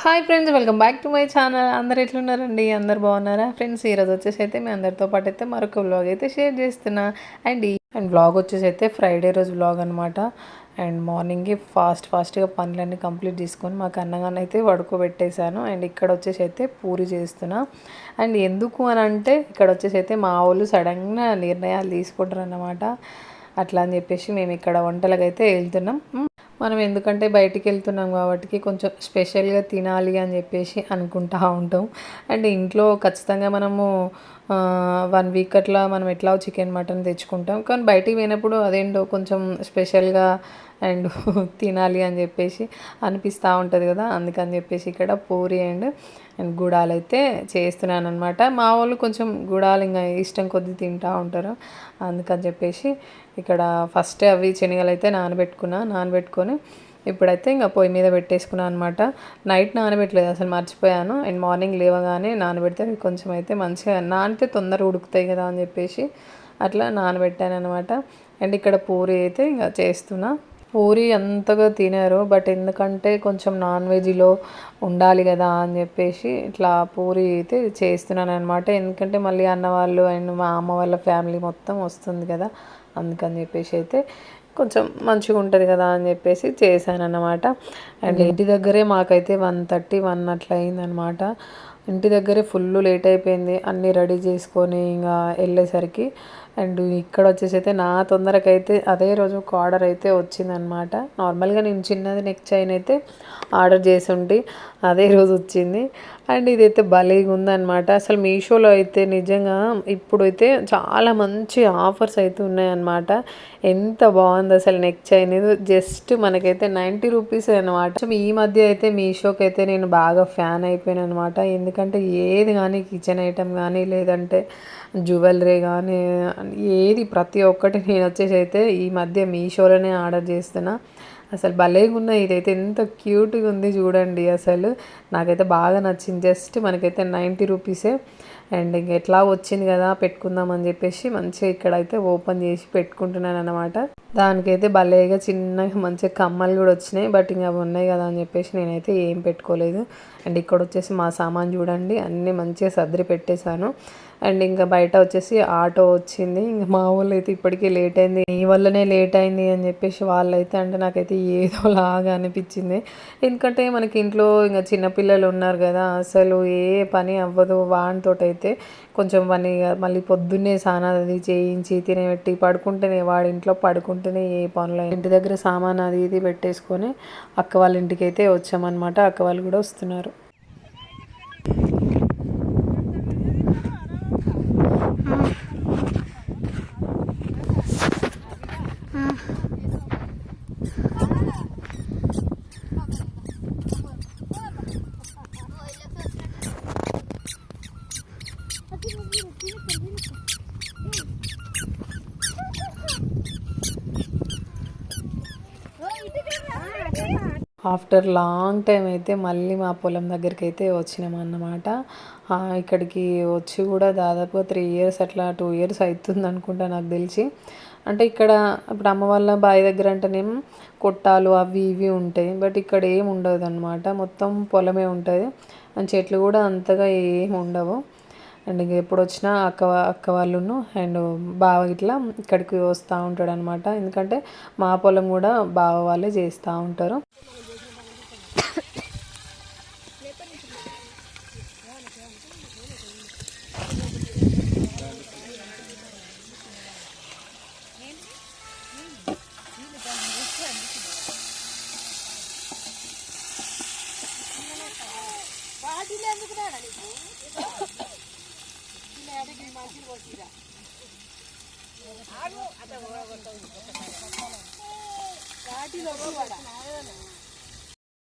Hi friends, welcome back to my channel. అందరు ఎట్లున్నారండి? అందరు బాగున్నారా ఫ్రెండ్స్? ఈరోజు వచ్చేసి అయితే మీ అందరితో పాటు అయితే మరొక వ్లాగ్ అయితే షేర్ చేస్తున్నా. అండ్ వ్లాగ్ వచ్చేసి అయితే ఫ్రైడే రోజు వ్లాగ్ అనమాట. అండ్ మార్నింగే ఫాస్ట్గా పనులన్నీ కంప్లీట్ చేసుకొని మాకు అన్నగానే అయితే పడుకోబెట్టేశాను. అండ్ ఇక్కడ వచ్చేసి అయితే పూరి చేస్తున్నా. అండ్ ఎందుకు అని అంటే ఇక్కడ వచ్చేసి అయితే మా వాళ్ళు సడన్గా నిర్ణయాలు తీసుకుంటారు అన్నమాట. అట్లా అని చెప్పేసి మేము ఇక్కడ వంటలకు అయితే వెళ్తున్నాం. మనం ఎందుకంటే బయటికి వెళ్తున్నాం కాబట్టి కొంచెం స్పెషల్గా తినాలి అని చెప్పేసి అనుకుంటూ ఉంటాం. అండ్ ఇంట్లో ఖచ్చితంగా మనము 1 వీక్ అట్లా మనం ఎట్లా చికెన్ మటన్ తెచ్చుకుంటాం. కానీ బయటికి పోయినప్పుడు అదేంటో కొంచెం స్పెషల్గా అండ్ తినాలి అని చెప్పేసి అనిపిస్తూ ఉంటుంది కదా. అందుకని చెప్పేసి ఇక్కడ పూరి అండ్ గుడాలు అయితే చేస్తున్నాను అనమాట. మా వాళ్ళు కొంచెం గుడాలు ఇంకా ఇష్టం కొద్దీ తింటూ ఉంటారు. అందుకని చెప్పేసి ఇక్కడ ఫస్ట్ అవి శనగలు అయితే నానబెట్టుకొని ఇప్పుడైతే ఇంకా పొయ్యి మీద పెట్టేసుకున్నాను అనమాట. నైట్ నానబెట్టలేదు, అసలు మర్చిపోయాను. అండ్ మార్నింగ్ లేవగానే నానబెడితే అవి కొంచెం అయితే మంచిగా నానితే తొందరగా ఉడుకుతాయి కదా అని చెప్పేసి అట్లా నానబెట్టాను అనమాట. అండ్ ఇక్కడ పూరి అయితే ఇంకా చేస్తున్నా. పూరి అంతగా తినారు, బట్ ఎందుకంటే కొంచెం నాన్ వెజ్లో ఉండాలి కదా అని చెప్పేసి ఇట్లా పూరి అయితే చేస్తున్నాను అనమాట. ఎందుకంటే మళ్ళీ అన్న వాళ్ళు అండ్ మా అమ్మ వాళ్ళ ఫ్యామిలీ మొత్తం వస్తుంది కదా, అందుకని చెప్పేసి అయితే కొంచెం మంచిగా ఉంటుంది కదా అని చెప్పేసి చేశాను అన్నమాట. అండ్ ఇంటి దగ్గరే మాకైతే 1:30 అట్లా అయిందనమాట. ఇంటి దగ్గరే ఫుల్ లేట్ అయిపోయింది అన్నీ రెడీ చేసుకొని ఇంకా వెళ్ళేసరికి. అండ్ ఇక్కడ వచ్చేసి అయితే నా తొందరకైతే అదే రోజు ఒక ఆర్డర్ అయితే వచ్చిందనమాట. నార్మల్గా నేను చిన్నది నెక్ చైన్ అయితే ఆర్డర్ చేసి ఉంటే అదే రోజు వచ్చింది. అండ్ ఇదైతే భలేగా ఉందన్నమాట. అసలు మీషోలో అయితే నిజంగా ఇప్పుడైతే చాలా మంచి ఆఫర్స్ అయితే ఉన్నాయన్నమాట. ఎంత బాగుంది అసలు నెక్ చైన్. ఇది జస్ట్ మనకైతే 90 రూపీస్ అనమాట. ఈ మధ్య అయితే మీషోకి అయితే నేను బాగా ఫ్యాన్ అయిపోయాను అనమాట. ఎందుకంటే ఏది కానీ కిచెన్ ఐటమ్ కానీ లేదంటే జ్యువెలరీ కానీ ఏది ప్రతి ఒక్కటి నేను వచ్చేసి అయితే ఈ మధ్య మీషోలోనే ఆర్డర్ చేస్తున్నా. అసలు భలేగా ఉన్నాయి. ఇదైతే ఎంత క్యూట్గా ఉంది చూడండి. అసలు నాకైతే బాగా నచ్చింది. జస్ట్ మనకైతే 90 రూపీసే. అండ్ ఇంక ఎట్లా వచ్చింది కదా పెట్టుకుందాం అని చెప్పేసి మంచిగా ఇక్కడైతే ఓపెన్ చేసి పెట్టుకుంటున్నాను అనమాట. దానికైతే భలేగా చిన్నగా మంచిగా కమ్మలు కూడా వచ్చినాయి. బట్ ఇంకా అవి ఉన్నాయి కదా అని చెప్పేసి నేనైతే ఏం పెట్టుకోలేదు. అండ్ ఇక్కడ వచ్చేసి మా సామాన్ చూడండి అన్నీ మంచిగా సర్ది పెట్టేశాను. అండ్ ఇంకా బయట వచ్చేసి ఆటో వచ్చింది. ఇంకా మా వాళ్ళు అయితే ఇప్పటికీ లేట్ అయింది, నీ వల్లనే లేట్ అయింది అని చెప్పేసి వాళ్ళైతే అంటే నాకైతే ఏదోలాగా అనిపించింది. ఎందుకంటే మనకి ఇంట్లో ఇంకా చిన్నపిల్లలు ఉన్నారు కదా, అసలు ఏ పని అవ్వదు వానితోటైతే. కొంచెం పని మళ్ళీ పొద్దున్నే స్నానం అది చేయించి తినబెట్టి పడుకుంటేనే వాడి ఇంట్లో పడుకుంటేనే ఏ పనులు. ఇంటి దగ్గర సామాన్ అది ఇది పెట్టేసుకొని అక్క వాళ్ళ ఇంటికి అయితే వచ్చామన్నమాట. అక్క వాళ్ళు కూడా వస్తున్నారు. ఆఫ్టర్ లాంగ్ టైం అయితే మళ్ళీ మా పొలం దగ్గరికి అయితే వచ్చినామన్నమాట. ఇక్కడికి వచ్చి కూడా దాదాపుగా 3 ఇయర్స్ అట్లా 2 ఇయర్స్ అవుతుంది అనుకుంటా నాకు తెలిసి. అంటే ఇక్కడ ఇప్పుడు అమ్మ వాళ్ళ బావి దగ్గర అంటేనేమో కొట్టాలు అవి ఇవి ఉంటాయి, బట్ ఇక్కడ ఏమి ఉండదు అనమాట. మొత్తం పొలమే ఉంటుంది. అండ్ చెట్లు కూడా అంతగా ఏమి ఉండవు. అండ్ ఇంక ఎప్పుడు వచ్చినా అక్క వాళ్ళును అండ్ బావ ఇట్లా ఇక్కడికి వస్తూ ఉంటాడు అనమాట. ఎందుకంటే మా పొలం కూడా బావ వాళ్ళే చేస్తూ ఉంటారు.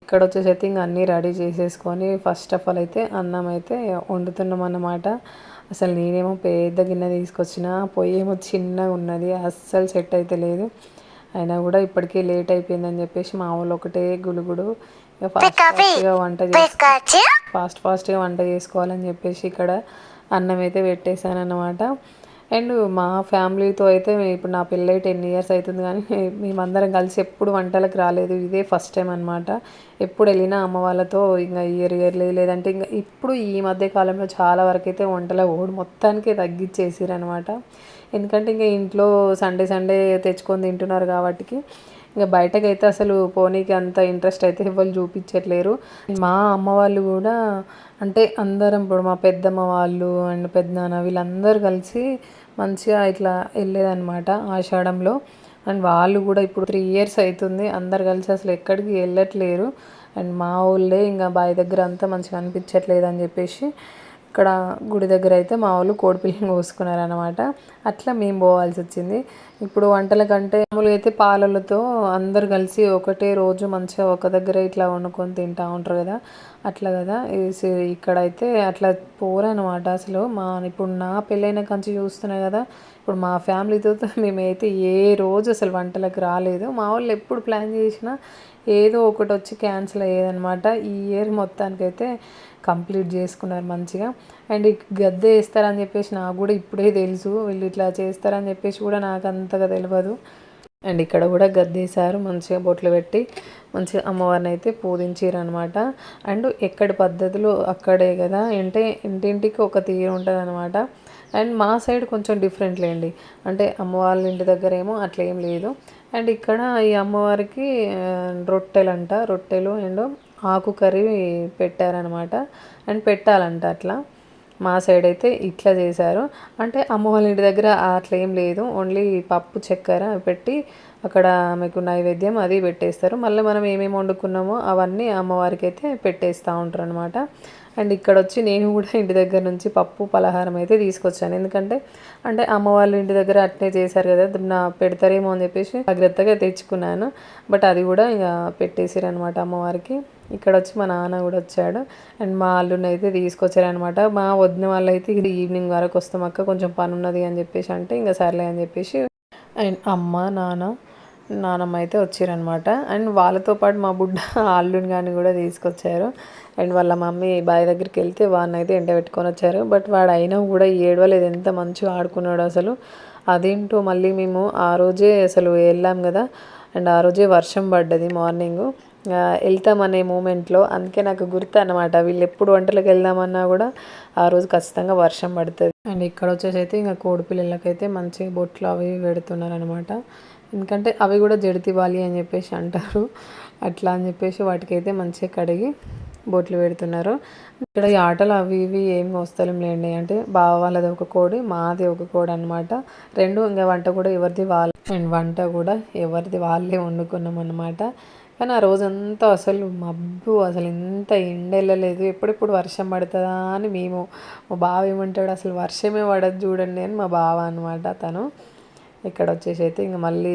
ఇక్కడ వచ్చేసి అయితే ఇంకా అన్నీ రెడీ చేసేసుకొని ఫస్ట్ ఆఫ్ ఆల్ అయితే అన్నం అయితే వండుతున్నాం అన్నమాట. అసలు నేనేమో పెద్ద గిన్నె తీసుకొచ్చిన, పొయ్యి ఏమో చిన్నగా ఉన్నది, అస్సలు సెట్ అయితే లేదు. అయినా కూడా ఇప్పటికే లేట్ అయిపోయిందని చెప్పేసి మా వాళ్ళు ఒకటే గుడుగుడు ఫాస్ట్గా వంట చేసుకోవాలని చెప్పేసి ఇక్కడ అన్నం అయితే పెట్టేశాను అన్నమాట. అండ్ మా ఫ్యామిలీతో అయితే ఇప్పుడు నా పెళ్ళై 10 ఇయర్స్ అవుతుంది కానీ మేమందరం కలిసి ఎప్పుడు వంటలకు రాలేదు. ఇదే ఫస్ట్ టైం అనమాట. ఎప్పుడు వెళ్ళినా అమ్మ వాళ్ళతో ఇంకా ఇయర్లీ లేదంటే ఇంకా ఇప్పుడు ఈ మధ్య కాలంలో చాలా వరకు అయితే వంటల ఓడి మొత్తానికే తగ్గించేసిరనమాట. ఎందుకంటే ఇంకా ఇంట్లో సండే సండే తెచ్చుకొని తింటున్నారు కాబట్టికి ఇంకా బయటకైతే అసలు పోనీకి అంత ఇంట్రెస్ట్ అయితే ఎవరు చూపించట్లేరు. మా అమ్మ వాళ్ళు కూడా అంటే అందరం ఇప్పుడు మా పెద్దమ్మ వాళ్ళు అండ్ పెద్దనాన్న వీళ్ళందరూ కలిసి మంచిగా ఇట్లా వెళ్ళేదన్నమాట ఆషాఢంలో. అండ్ వాళ్ళు కూడా ఇప్పుడు 3 ఇయర్స్ అవుతుంది అందరు కలిసి అసలు ఎక్కడికి వెళ్ళట్లేరు. అండ్ మా ఊళ్ళే ఇంకా బావి దగ్గర అంతా మంచిగా అనిపించట్లేదు అని చెప్పేసి ఇక్కడ గుడి దగ్గర అయితే మా వాళ్ళు కోడిపిల్లని కోసుకున్నారనమాట. అట్లా మేము పోవాల్సి వచ్చింది. ఇప్పుడు వంటల కంటే మామూలుగా అయితే పాలలతో అందరు కలిసి ఒకటే రోజు మంచిగా ఒక దగ్గర ఇట్లా వండుకొని తింటూ ఉంటారు కదా, అట్లా కదా. ఇక్కడైతే అట్లా పోరనమాట అసలు. ఇప్పుడు నా పెళ్ళైన కంచి చూస్తున్నాయి కదా, ఇప్పుడు మా ఫ్యామిలీతో మేమైతే ఏ రోజు అసలు వంటలకు రాలేదు. మా వాళ్ళు ఎప్పుడు ప్లాన్ చేసినా ఏదో ఒకటి వచ్చి క్యాన్సిల్ అయ్యేదనమాట. ఈ ఇయర్ మొత్తానికైతే కంప్లీట్ చేసుకున్నారు మంచిగా. అండ్ గద్దె వేస్తారని చెప్పేసి నాకు కూడా ఇప్పుడే తెలుసు, వీళ్ళు ఇట్లా చేస్తారని చెప్పేసి కూడా నాకు అంతగా తెలియదు. అండ్ ఇక్కడ కూడా గద్దేశారు మంచిగా బొట్లు పెట్టి మంచిగా అమ్మవారిని అయితే పూజించారు అనమాట. అండ్ ఎక్కడి పద్ధతులు అక్కడే కదా, అంటే ఇంటింటికి ఒక తీరు ఉంటుంది అనమాట. అండ్ మా సైడ్ కొంచెం డిఫరెంట్ లేండి, అంటే అమ్మ వాళ్ళ ఇంటి దగ్గర ఏమో అట్లా ఏం లేదు. అండ్ ఇక్కడ ఈ అమ్మవారికి రొట్టెలు అండ్ ఆకు కర్రీ పెట్టారనమాట. అండ్ పెట్టాలంట అట్లా. మా సైడ్ అయితే ఇట్లా చేశారు. అంటే అమ్మ వాళ్ళ ఇంటి దగ్గర అట్లా ఏం లేదు, ఓన్లీ పప్పు చక్కెర పెట్టి అక్కడ మీకు నైవేద్యం అది పెట్టేస్తారు. మళ్ళీ మనం ఏమేమి వండుకున్నామో అవన్నీ అమ్మవారికి అయితే పెట్టేస్తూ ఉంటారు అనమాట. అండ్ ఇక్కడ వచ్చి నేను కూడా ఇంటి దగ్గర నుంచి పప్పు పలహారం అయితే తీసుకొచ్చాను. ఎందుకంటే అంటే అమ్మ వాళ్ళ ఇంటి దగ్గర అట్నే చేశారు కదా, నా పెడతారేమో అని చెప్పేసి జాగ్రత్తగా తెచ్చుకున్నాను. బట్ అది కూడా ఇక పెట్టేసారు అనమాట అమ్మవారికి. ఇక్కడ వచ్చి మా నాన్న కూడా వచ్చాడు. అండ్ మా అల్లుని అయితే తీసుకొచ్చారనమాట. మా వదిన వాళ్ళు అయితే ఇది ఈవినింగ్ వరకు వస్తాం అక్క, కొంచెం పని ఉన్నది అని చెప్పేసి అంటే ఇంకా సర్లే అని చెప్పేసి అండ్ అమ్మ నాన్నమ్మ అయితే వచ్చారనమాట. అండ్ వాళ్ళతో పాటు మా బుడ్డ అల్లుని కానీ కూడా తీసుకొచ్చారు. అండ్ వాళ్ళ మమ్మీ బావి దగ్గరికి వెళ్తే వాడిని అయితే ఎండ పెట్టుకొని వచ్చారు. బట్ వాడు అయినా కూడా ఏడవలేదు, ఎంత మంచిగా ఆడుకున్నాడు అసలు. అదేంటో మళ్ళీ మేము ఆ రోజే అసలు వెళ్ళాం కదా, అండ్ ఆ రోజే వర్షం పడ్డది మార్నింగ్ వెళ్తామనే మూమెంట్లో. అందుకే నాకు గుర్తు అనమాట, వీళ్ళు ఎప్పుడు వంటలకు వెళ్దామన్నా కూడా ఆ రోజు ఖచ్చితంగా వర్షం పడుతుంది. అండ్ ఇక్కడ వచ్చేసి అయితే ఇంకా కోడి పిల్లలకైతే మంచిగా బొట్లు అవి పెడుతున్నారు అనమాట. ఎందుకంటే అవి కూడా జడితివ్వాలి అని చెప్పేసి అంటారు. అట్లా అని చెప్పేసి వాటికైతే మంచిగా కడిగి బొట్లు పెడుతున్నారు. ఇక్కడ ఈ ఆటలు అవి ఇవి ఏమి వస్తలేం లేండి, అంటే బావ వాళ్ళది ఒక కోడి, మాది ఒక కోడి అనమాట. రెండు ఇంకా వంట కూడా ఎవరిది వాళ్ళే, అండ్ వంట కూడా ఎవరిది వాళ్ళే వండుకున్నాం అనమాట. కానీ ఆ రోజంతా అసలు మబ్బు, అసలు ఎంత ఎండ వెళ్ళలేదు, ఎప్పుడెప్పుడు వర్షం పడుతుందా అని మేము. మా బావ ఏమంటాడు, అసలు వర్షమే పడదు చూడండి అని మా బావ అనమాట తను. ఇక్కడ వచ్చేసి అయితే ఇంక మళ్ళీ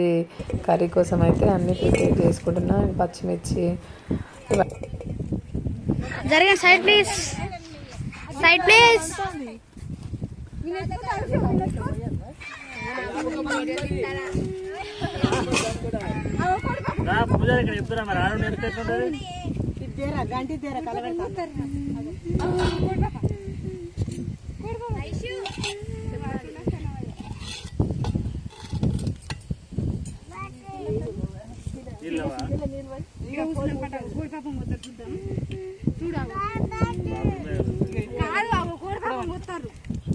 కర్రీ కోసం అయితే అన్నీ ప్రిపేర్ చేసుకుంటున్నా. పచ్చిమిర్చి జరగండి, సైడ్ ప్లీజ్, సైడ్ ప్లీజ్. పూజ ఇక్కడ చెప్తారా మరి ఆడ నేర్చుకుంటుంది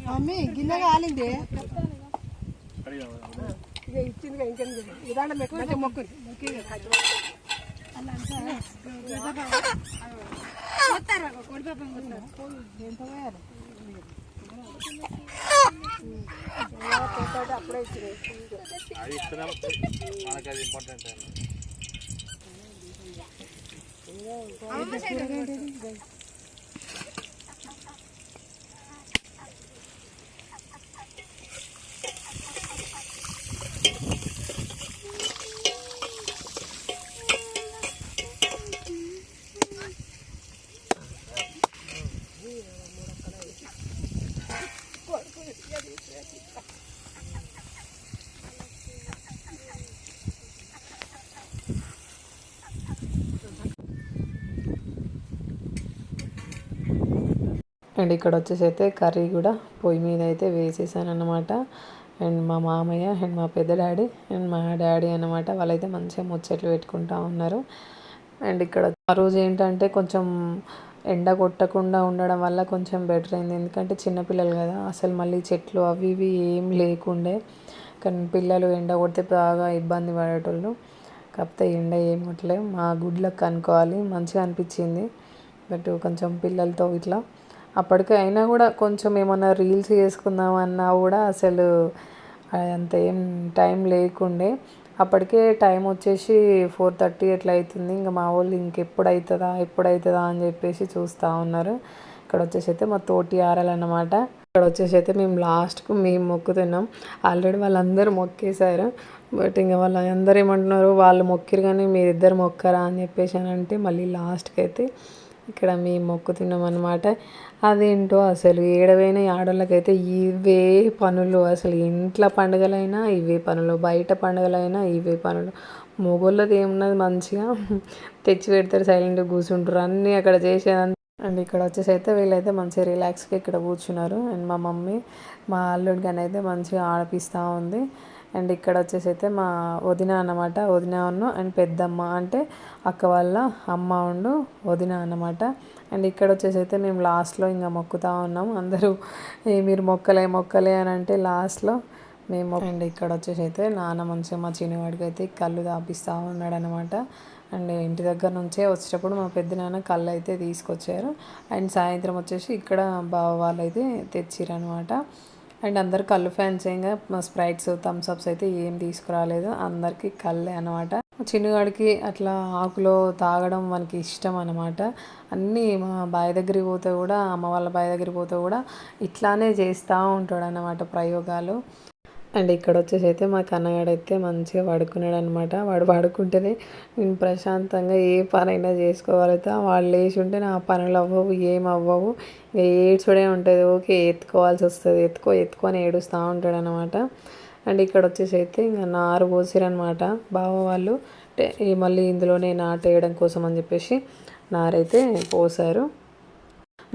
మమ్మీ గిన్నె కాలింది ఇచ్చింది ఇంకా విధానం పెట్టుకుంటే మొక్కు అప్పుడే ఇచ్చింది. అండ్ ఇక్కడ వచ్చేసి అయితే కర్రీ కూడా పొయ్యి మీద అయితే వేసేసాను అనమాట. అండ్ మా మామయ్య అండ్ మా పెద్ద డాడీ అండ్ మా డాడీ అనమాట, వాళ్ళైతే మంచిగా ముచ్చట్లు పెట్టుకుంటా ఉన్నారు. అండ్ ఇక్కడ ఆ రోజు ఏంటంటే కొంచెం ఎండ కొట్టకుండా ఉండడం వల్ల కొంచెం బెటర్ అయింది. ఎందుకంటే చిన్నపిల్లలు కదా, అసలు మళ్ళీ చెట్లు అవి ఇవి ఏం లేకుండే, కానీ పిల్లలు ఎండ కొడితే బాగా ఇబ్బంది పడేటోళ్ళు. కాకపోతే ఎండ ఏం కొట్టలేదు, మా గుడ్లకు అనుకోవాలి, మంచిగా అనిపించింది. బట్ కొంచెం పిల్లలతో ఇట్లా అప్పటికే అయినా కూడా కొంచెం ఏమన్నా రీల్స్ చేసుకుందామన్నా కూడా అసలు అంత ఏం టైం లేకుండే. అప్పటికే టైం వచ్చేసి 4:30 ఎట్లా అవుతుంది. ఇంకా మా వాళ్ళు ఇంకెప్పుడు అవుతుందా అని చెప్పేసి చూస్తూ ఉన్నారు. ఇక్కడ వచ్చేసి అయితే మా తోటి ఆరాలన్నమాట. ఇక్కడ వచ్చేసి అయితే మేము లాస్ట్కు మేము మొక్కుతున్నాం. ఆల్రెడీ వాళ్ళందరూ మొక్కేశారు. బట్ ఇంకా వాళ్ళందరూ ఏమంటున్నారు, వాళ్ళు మొక్కిరు కానీ మీరిద్దరు మొక్కరా అని చెప్పేసి అని అంటే మళ్ళీ లాస్ట్కి అయితే ఇక్కడ మేము మొక్కుతున్నాం అనమాట. అదేంటో అసలు ఏడవైన ఆడవాళ్ళకైతే ఇవే పనులు, అసలు ఇంట్లో పండుగలైనా ఇవే పనులు, బయట పండుగలైనా ఇవే పనులు. మొగోళ్ళది ఏమున్నది, మంచిగా తెచ్చి పెడతారు, సైలెంట్గా కూర్చుంటారు, అన్నీ అక్కడ చేసేదాన్ని. అండ్ ఇక్కడ వచ్చేసి అయితే వీళ్ళైతే మంచిగా రిలాక్స్గా ఇక్కడ కూర్చున్నారు. అండ్ మా మమ్మీ మా అల్లుడికి అయితే మంచిగా ఆడిపిస్తూ ఉంది. అండ్ ఇక్కడ వచ్చేసి అయితే మా వదిన అన్నమాట, వదిన అండ్ పెద్దమ్మ అంటే అక్క వాళ్ళ అమ్మ వదిన అన్నమాట. అండ్ ఇక్కడ వచ్చేసి అయితే మేము లాస్ట్లో ఇంకా మొక్కుతూ ఉన్నాం. అందరూ మీరు మొక్కలే అని అంటే లాస్ట్లో మేము. అండ్ ఇక్కడ వచ్చేసి అయితే నాన్న మంచిగా మా చిన్నవాడికి అయితే కళ్ళు తాపిస్తూ ఉన్నాడు అనమాట. అండ్ ఇంటి దగ్గర నుంచే వచ్చేటప్పుడు మా పెద్ద నాన్న కళ్ళు అయితే తీసుకొచ్చారు. అండ్ సాయంత్రం వచ్చేసి ఇక్కడ బావ వాళ్ళు అయితే తెచ్చిరనమాట. అండ్ అందరు కళ్ళు ఫ్యాన్స్ ఇంకా స్ప్రైట్స్ థమ్స్అప్స్ అయితే ఏం తీసుకురాలేదు, అందరికీ కళ్ళే అనమాట. చిన్నగాడికి అట్లా ఆకులో తాగడం మనకి ఇష్టం అనమాట. అన్నీ మా బావి దగ్గరికి పోతే కూడా, అమ్మ వాళ్ళ బావి దగ్గరికి పోతే కూడా ఇట్లానే చేస్తూ ఉంటాడు అన్నమాట ప్రయోగాలు. అండ్ ఇక్కడ వచ్చేసి అయితే మా కన్నగాడైతే మంచిగా పడుకున్నాడు అనమాట. వాడు పడుకుంటేనే నేను ప్రశాంతంగా ఏ పనైనా చేసుకోగలుగుతా. వాళ్ళు లేచి ఉంటే నా పనులు అవ్వవు, ఏం అవ్వవు. ఇంకా ఏడ్చుడే ఉంటుంది, ఓకే ఎత్తుకోవాల్సి వస్తుంది, ఎత్తుకొని ఏడుస్తూ ఉంటాడు అనమాట. అండ్ ఇక్కడ వచ్చేసి అయితే ఇంకా నారు పోసిరనమాట బావ వాళ్ళు, మళ్ళీ ఇందులోనే నాటు వేయడం కోసం అని చెప్పేసి నారైతే పోసారు.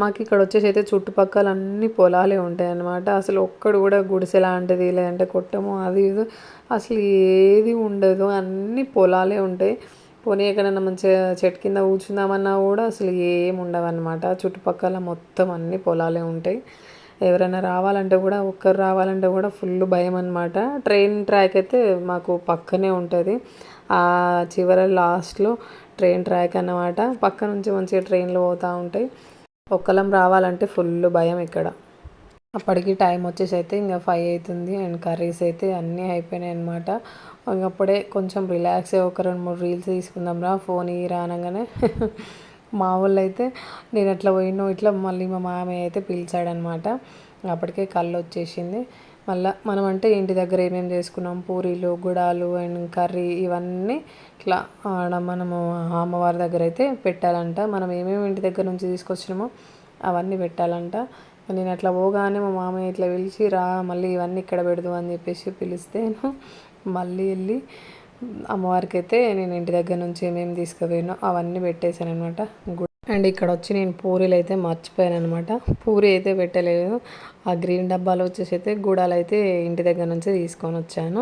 మాకు ఇక్కడ వచ్చేసి అయితే చుట్టుపక్కల అన్ని పొలాలే ఉంటాయి అన్నమాట. అసలు ఒక్కడు కూడా గుడిసె లాంటిది లేదంటే కొట్టము అది ఇది అసలు ఏది ఉండదు, అన్ని పొలాలే ఉంటాయి. పోనీ ఎక్కడన్నా మంచిగా చెట్టు కింద కూర్చుందామన్నా కూడా అసలు ఏమి ఉండవు అనమాట. చుట్టుపక్కల మొత్తం అన్ని పొలాలే ఉంటాయి. ఎవరైనా రావాలంటే కూడా, ఒక్కరు రావాలంటే కూడా ఫుల్ భయం అనమాట. ట్రైన్ ట్రాక్ అయితే మాకు పక్కనే ఉంటుంది, ఆ చివర లాస్ట్లో ట్రైన్ ట్రాక్ అన్నమాట. పక్క నుంచి మంచిగా ట్రైన్లు పోతూ ఉంటాయి. ఒక్కలం రావాలంటే ఫుల్ భయం ఇక్కడ. అప్పటికి టైం వచ్చేసి అయితే ఇంకా 5 అవుతుంది. అండ్ కర్రీస్ అయితే అన్నీ అయిపోయినాయి అనమాట. అప్పుడే కొంచెం రిలాక్స్ అయ్యి ఒక 2-3 రీల్స్ తీసుకుందాం రా, ఫోన్ అనగానే మా వాళ్ళు అయితే నేను అట్లా పోయినో ఇట్లా మళ్ళీ మా మామయ్య అయితే పిలిచాడనమాట. అప్పటికే కళ్ళు వచ్చేసింది. మళ్ళీ మనం అంటే ఇంటి దగ్గర ఏమేమి చేసుకున్నాం, పూరీలు గుడాలు అండ్ కర్రీ ఇవన్నీ ఇట్లా ఆడ మనము అమ్మవారి దగ్గర అయితే పెట్టాలంట. మనం ఏమేమి ఇంటి దగ్గర నుంచి తీసుకొచ్చినామో అవన్నీ పెట్టాలంట. నేను అట్లా పోగానే మా మామయ్య ఇట్లా పిలిచి రా మళ్ళీ ఇవన్నీ ఇక్కడ పెడదు అని చెప్పేసి పిలిస్తే మళ్ళీ వెళ్ళి అమ్మవారికి అయితే నేను ఇంటి దగ్గర నుంచి ఏమేమి తీసుకుపోయినో అవన్నీ పెట్టేశాను అనమాట. అండ్ ఇక్కడ వచ్చి నేను పూరీలు అయితే మర్చిపోయాను అనమాట. పూరి అయితే పెట్టలేదు. ఆ గ్రీన్ డబ్బాలో వచ్చేసి అయితే గుడాలు అయితే ఇంటి దగ్గర నుంచి తీసుకొని వచ్చాను.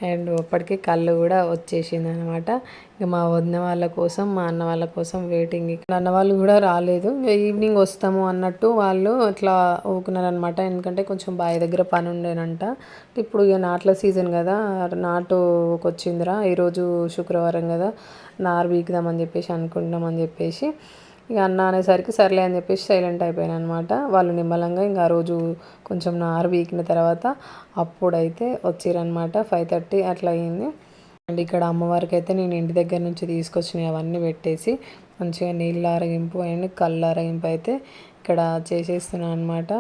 అండ్ అప్పటికి కళ్ళు కూడా వచ్చేసింది అనమాట. ఇక మా వదిన వాళ్ళ కోసం, మా అన్న వాళ్ళ కోసం వెయిటింగ్. ఇక్కడ అన్న వాళ్ళు కూడా రాలేదు, ఇంకా ఈవినింగ్ వస్తాము అన్నట్టు వాళ్ళు అట్లా ఊకున్నారనమాట. ఎందుకంటే కొంచెం బావి దగ్గర పని ఉండేనంట. ఇప్పుడు ఇక నాట్ల సీజన్ కదా, నాటుకు వచ్చిందిరా, ఈరోజు శుక్రవారం కదా, నారు వీకుదామని చెప్పేసి అనుకుంటున్నామని చెప్పేసి ఇక అన్న అనేసరికి సర్లే అని చెప్పేసి సైలెంట్ అయిపోయాను అనమాట. వాళ్ళు నిమ్మలంగా ఇంకా ఆ రోజు కొంచెం నారు వీకిన తర్వాత అప్పుడైతే వచ్చిరనమాట. 5:30 అట్లా అయ్యింది. అండ్ ఇక్కడ అమ్మవారికి అయితే నేను ఇంటి దగ్గర నుంచి తీసుకొచ్చినవి అవన్నీ పెట్టేసి మంచిగా నీళ్ళ అరగింపు అండ్ కళ్ళు అరగింపు అయితే ఇక్కడ చేసేస్తున్నాను అనమాట.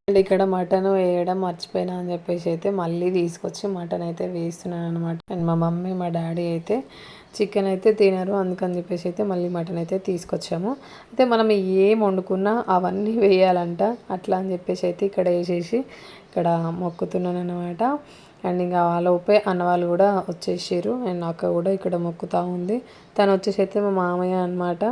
అండ్ ఇక్కడ మటన్ వేయడం మర్చిపోయినా అని చెప్పేసి అయితే మళ్ళీ తీసుకొచ్చి మటన్ అయితే వేస్తున్నాను అనమాట. అండ్ మా మమ్మీ మా డాడీ అయితే చికెన్ అయితే తినరు, అందుకని చెప్పేసి అయితే మళ్ళీ మటన్ అయితే తీసుకొచ్చాము. అయితే మనం ఏం వండుకున్నా అవన్నీ వేయాలంట, అట్లా అని చెప్పేసి అయితే ఇక్కడ వేసేసి ఇక్కడ మొక్కుతున్నాను అనమాట. అండ్ ఇంకా లోపే అన్న వాళ్ళు కూడా వచ్చేసారు. అండ్ అక్క కూడా ఇక్కడ మొక్కుతూ ఉంది. తను వచ్చేసి అయితే మా మామయ్య అనమాట.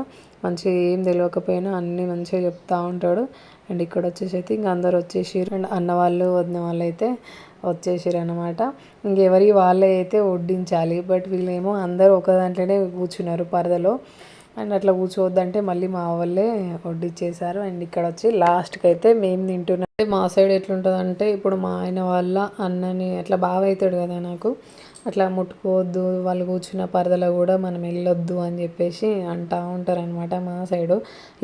మంచిగా ఏం తెలియకపోయినా అన్నీ మంచిగా చెప్తూ ఉంటాడు. అండ్ ఇక్కడ వచ్చేసి అయితే ఇంకా అందరు వచ్చేసారు. అండ్ అన్న వాళ్ళు వదిన వాళ్ళు అయితే వచ్చేసారు అనమాట. ఇంకెవరి వాళ్ళే అయితే వడ్డించాలి. బట్ వీళ్ళేమో అందరూ ఒక దాంట్లోనే కూర్చున్నారు పరదలో. అండ్ అట్లా కూర్చోవద్దంటే మళ్ళీ మా వాళ్ళే వడ్డిచ్చేసారు. అండ్ ఇక్కడ వచ్చి లాస్ట్కి అయితే మేము తింటున్నాం. మా సైడ్ ఎట్లుంటుంది అంటే ఇప్పుడు మా ఆయన వాళ్ళ అన్నని అట్లా బాగా అవుతాడు కదా నాకు, అట్లా ముట్టుకోవద్దు, వాళ్ళు కూర్చున్న పరదలో కూడా మనం వెళ్ళొద్దు అని చెప్పేసి అంటూ ఉంటారనమాట మా సైడు.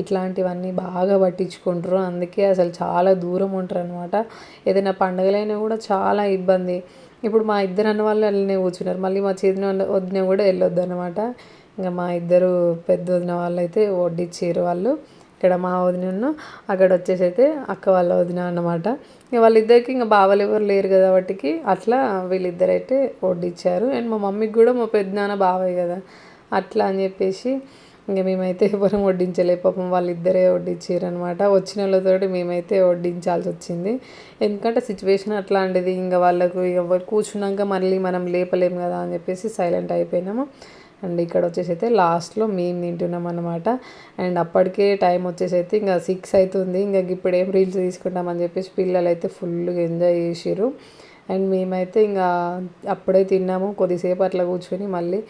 ఇట్లాంటివన్నీ బాగా పట్టించుకుంటారు. అందుకే అసలు చాలా దూరం ఉంటారు అనమాట. ఏదైనా పండుగలైనా కూడా చాలా ఇబ్బంది. ఇప్పుడు మా ఇద్దరు అన్న వాళ్ళు వెళ్ళనే కూర్చున్నారు. మళ్ళీ మా చిన్న వదిన కూడా వెళ్ళొద్దు అనమాట. ఇంకా మా ఇద్దరు పెద్ద వదిన వాళ్ళు అయితే వడ్డిచ్చారు వాళ్ళు. ఇక్కడ మా వదిన అక్కడ వచ్చేసి అయితే అక్క వాళ్ళ వదిన అన్నమాట. ఇక వాళ్ళిద్దరికి ఇంకా బావలు ఎవరు లేరు కదా వాటికి, అట్లా వీళ్ళిద్దరైతే వడ్డిచ్చారు. అండ్ మా మమ్మీకి కూడా మా పెద్దనాన్న బావయ్య కదా, అట్లా అని చెప్పేసి ఇంకా మేమైతే ఎవరు వడ్డించలే. పాపం వాళ్ళిద్దరే వడ్డించారు అనమాట. వచ్చిన వాళ్ళతోటి మేమైతే వడ్డించాల్సి వచ్చింది. ఎందుకంటే సిచ్యువేషన్ అట్లాంటిది. ఇంకా వాళ్ళకు ఎవరు కూర్చున్నాక మళ్ళీ మనం లేపలేము కదా అని చెప్పేసి సైలెంట్ అయిపోయినాము. అండ్ ఇక్కడ వచ్చేసి అయితే లాస్ట్లో మేము తింటున్నాం అనమాట. అండ్ అప్పటికే టైం వచ్చేసి అయితే ఇంకా 6 అవుతుంది. ఇంకా ఇప్పుడు ఏం రీల్స్ తీసుకుంటామని చెప్పేసి పిల్లలు అయితే ఫుల్గా ఎంజాయ్ చేసారు. అండ్ మేమైతే ఇంకా అప్పుడే తిన్నాము. కొద్దిసేపు అట్లా కూర్చొని మళ్ళీ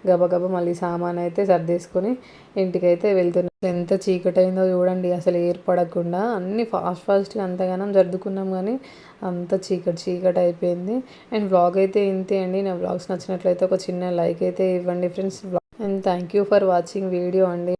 గబగబా మళ్ళీ సామాన్ అయితే సర్దేసుకొని ఇంటికైతే వెళ్తున్నాం. ఎంత చీకటి అయిందో చూడండి. అసలు ఏర్పడకుండా అన్నీ ఫాస్ట్గా అంతగానం సర్దుకున్నాం కానీ అంత చీకటి అయిపోయింది. అండ్ వ్లాగ్ అయితే ఇంతే అండి. నా వ్లాగ్స్ నచ్చినట్లయితే ఒక చిన్న లైక్ అయితే ఇవ్వండి friends. And thank you for watching video అండి.